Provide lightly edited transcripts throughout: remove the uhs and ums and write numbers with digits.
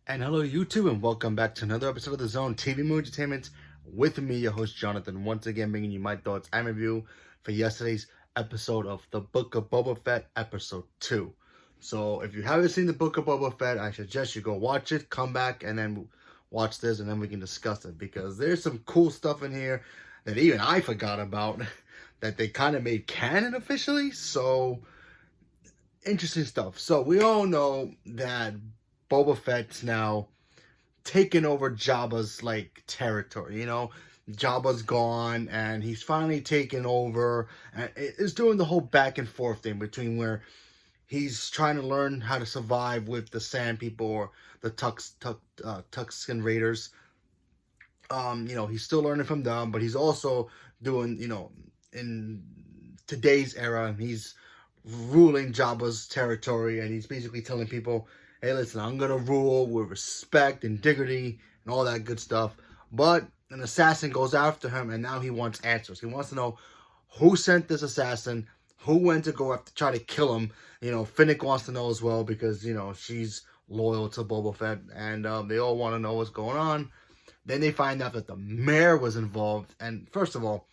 And hello YouTube, and welcome back to another episode of The Zone TV Movie Entertainment with me, your host Jonathan, once again bringing you my thoughts and review for yesterday's episode of The Book of Boba Fett episode 2. So if you haven't seen The Book of Boba Fett, I suggest you go watch it, come back, and then watch this, and then we can discuss it, because there's some cool stuff in here that even I forgot about that they kind of made canon officially. So interesting stuff. So we all know that Boba Fett's now taken over Jabba's territory. Jabba's gone, and he's finally taken over, and it's doing the whole back and forth thing between where he's trying to learn how to survive with the Sand People or the Tusken Raiders. He's still learning from them, but he's also doing, in today's era, he's ruling Jabba's territory, and he's basically telling people, hey, listen, I'm going to rule with respect and dignity and all that good stuff. But an assassin goes after him, and now he wants answers. He wants to know who sent this assassin, who went to go after, try to kill him. Finnick wants to know as well, because, she's loyal to Boba Fett, and they all want to know what's going on. Then they find out that the mayor was involved. And first of all,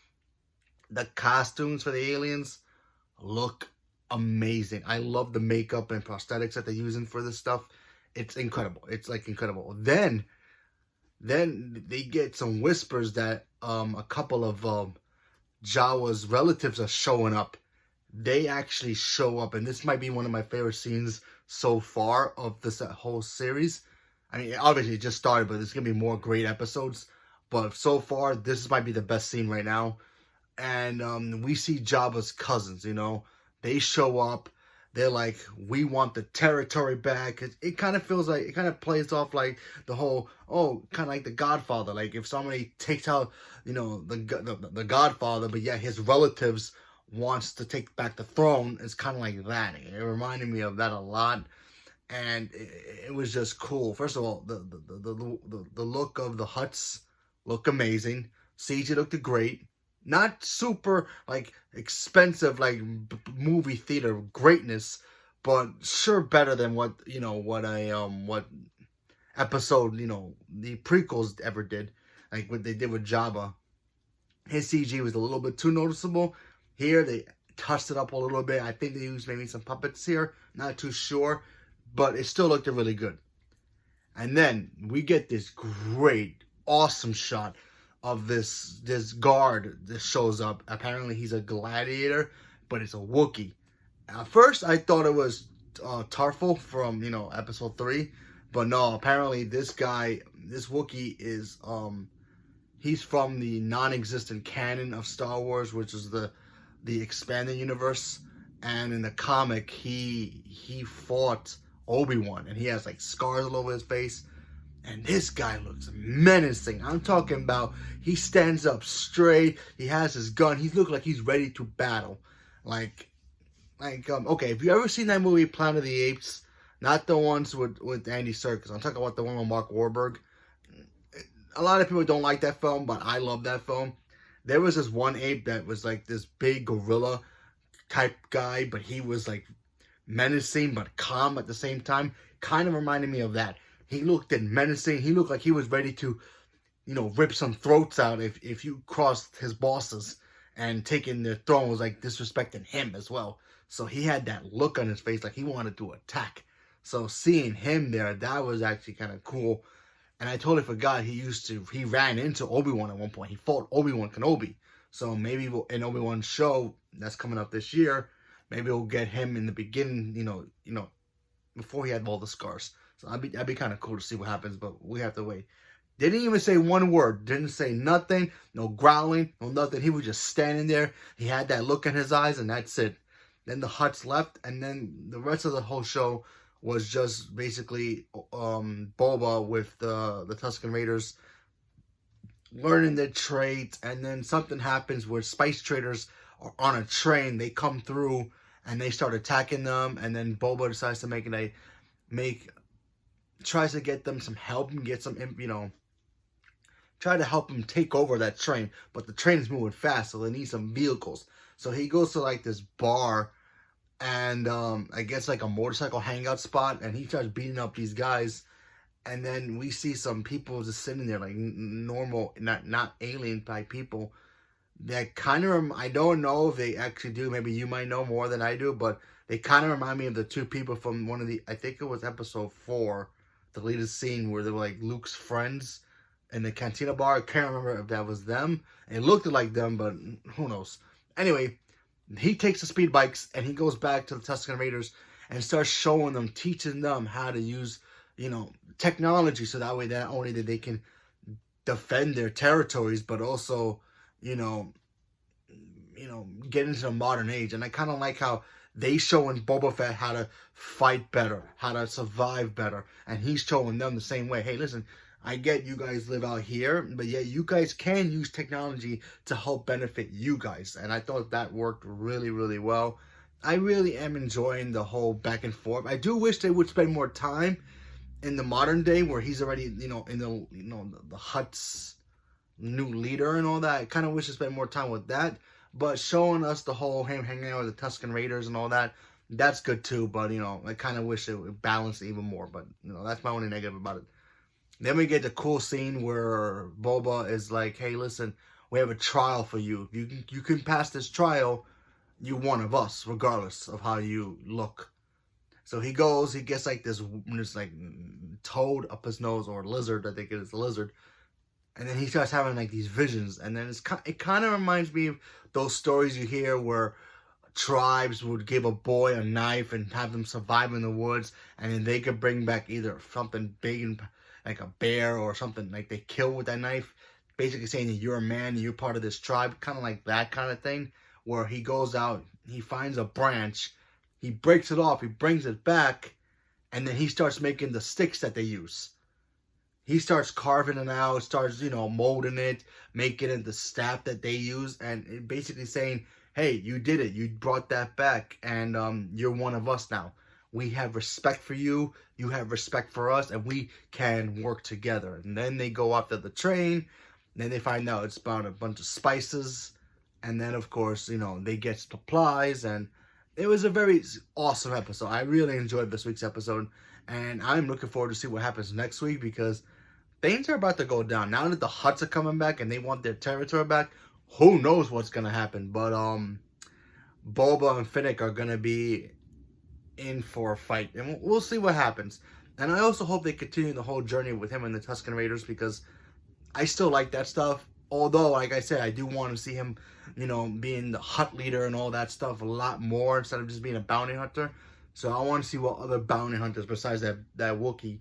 the costumes for the aliens look amazing. I love the makeup and prosthetics that they're using for this stuff. It's incredible. It's incredible. Then they get some whispers that a couple of Jawas relatives are showing up. They actually show up, and this might be one of my favorite scenes so far of this whole series. I mean, obviously it just started, but there's gonna be more great episodes. But so far, this might be the best scene right now. And we see Jabba's cousins. They show up. They're like, we want the territory back. It kind of feels like, it kind of plays off like the whole, kind of like The Godfather. Like if somebody takes out, the Godfather, but yet his relatives wants to take back the throne. It's kind of like that. It reminded me of that a lot. And it was just cool. First of all, the look of the huts look amazing. CG looked great. Not super expensive movie theater greatness, but sure better than what episode the prequels ever did, like what they did with Jabba. His CG was a little bit too noticeable. Here they touched it up a little bit. I think they used maybe some puppets here, not too sure, but it still looked really good. And then we get this great, awesome shot of this guard that shows up. Apparently he's a gladiator, but it's a Wookie. At first I thought it was Tarful from episode 3, but no, apparently this Wookie is he's from the non-existent canon of Star Wars, which is the expanded universe. And in the comic he fought ObiWan, and he has scars all over his face. And this guy looks menacing. I'm talking about, he stands up straight. He has his gun. He looks like he's ready to battle. Okay, if you ever seen that movie Planet of the Apes, not the ones with Andy Serkis. I'm talking about the one with Mark Wahlberg. A lot of people don't like that film, but I love that film. There was this one ape that was this big gorilla type guy, but he was menacing but calm at the same time. Kind of reminded me of that. He looked menacing. He looked like he was ready to, rip some throats out if you crossed his bosses, and taking their throne was disrespecting him as well. So he had that look on his face like he wanted to attack. So seeing him there, that was actually kind of cool. And I totally forgot he ran into Obi-Wan at one point. He fought Obi-Wan Kenobi. So maybe in Obi-Wan's show that's coming up this year, maybe we'll get him in the beginning, before he had all the scars. So that'd be kind of cool to see what happens, but we have to wait. Didn't even say one word. Didn't say nothing. No growling. No nothing. He was just standing there. He had that look in his eyes, and that's it. Then the Hutts left, and then the rest of the whole show was just basically Boba with the Tusken Raiders learning their traits, and then something happens where spice traders are on a train. They come through, and they start attacking them, and then Boba decides to tries to get them some help and get some, try to help him take over that train. But the train is moving fast, so they need some vehicles. So he goes to this bar, and I guess a motorcycle hangout spot, and he starts beating up these guys. and then we see some people just sitting there like normal, not alien type people. That kind of I don't know if they actually do. Maybe you might know more than I do, but they kind of remind me of the two people from one of the, I think it was episode 4, the latest scene where they were like Luke's friends in the Cantina Bar. I can't remember if that was them. It looked like them, but who knows. Anyway, he takes the speed bikes and he goes back to the Tusken Raiders and starts showing them, teaching them how to use, technology, so that way not only that they can defend their territories, but also, you know, get into the modern age. And I kind of like how they showing Boba Fett how to fight better, how to survive better, and he's showing them the same way. Hey, listen, I get you guys live out here, but yeah, you guys can use technology to help benefit you guys. And I thought that worked really, really well. I really am enjoying the whole back and forth. I do wish they would spend more time in the modern day where he's already, in the Hutt's new leader and all that. I kind of wish to spend more time with that. But showing us the whole him hanging out with the Tusken Raiders and all that, that's good too. But, I kind of wish it would balance it even more. But, that's my only negative about it. Then we get the cool scene where Boba is like, hey, listen, we have a trial for you. You can pass this trial, you're one of us, regardless of how you look. So he goes, he gets like this like toad up his nose, or lizard, I think it is a lizard. And then he starts having like these visions. And then it kind of reminds me of those stories you hear where tribes would give a boy a knife and have them survive in the woods. And then they could bring back either something big and like a bear or something like they kill with that knife. Basically saying that you're a man, you're part of this tribe. Kind of like that kind of thing. Where he goes out, he finds a branch, he breaks it off, he brings it back, and then he starts making the sticks that they use. He starts carving it out, starts, molding it, making it the staff that they use, and basically saying, hey, you did it, you brought that back, and you're one of us now. We have respect for you, you have respect for us, and we can work together. And then they go after the train, and then they find out it's about a bunch of spices, and then, of course, they get supplies, and it was a very awesome episode. I really enjoyed this week's episode, and I'm looking forward to see what happens next week, because things are about to go down. Now that the Hutts are coming back and they want their territory back, who knows what's going to happen. But Boba and Finnick are going to be in for a fight, and we'll see what happens. And I also hope they continue the whole journey with him and the Tusken Raiders, because I still like that stuff. Although, like I said, I do want to see him, being the Hutt leader and all that stuff a lot more, instead of just being a bounty hunter. So I want to see what other bounty hunters besides that Wookie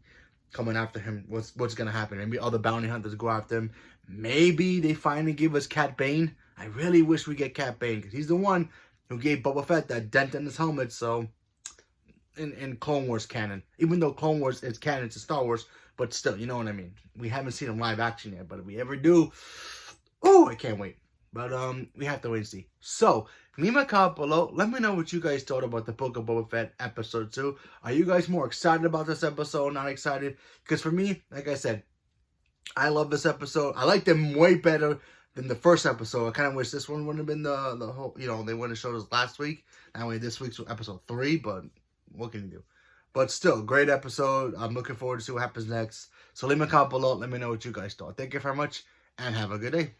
coming after him, what's going to happen. Maybe other bounty hunters go after him. Maybe they finally give us Cat Bane. I really wish we get Cat Bane, because he's the one who gave Boba Fett that dent in his helmet. So, in Clone Wars canon. Even though Clone Wars is canon to Star Wars, but still, you know what I mean. We haven't seen him live action yet, but if we ever do, oh, I can't wait. But we have to wait and see. So, leave a comment below. Let me know what you guys thought about the Book of Boba Fett episode 2. Are you guys more excited about this episode? Not excited? Because for me, like I said, I love this episode. I like them way better than the first episode. I kind of wish this one wouldn't have been the whole, they wouldn't have showed us last week. That way this week's episode 3, but what can you do? But still, great episode. I'm looking forward to see what happens next. So leave me a comment below. Let me know what you guys thought. Thank you very much, and have a good day.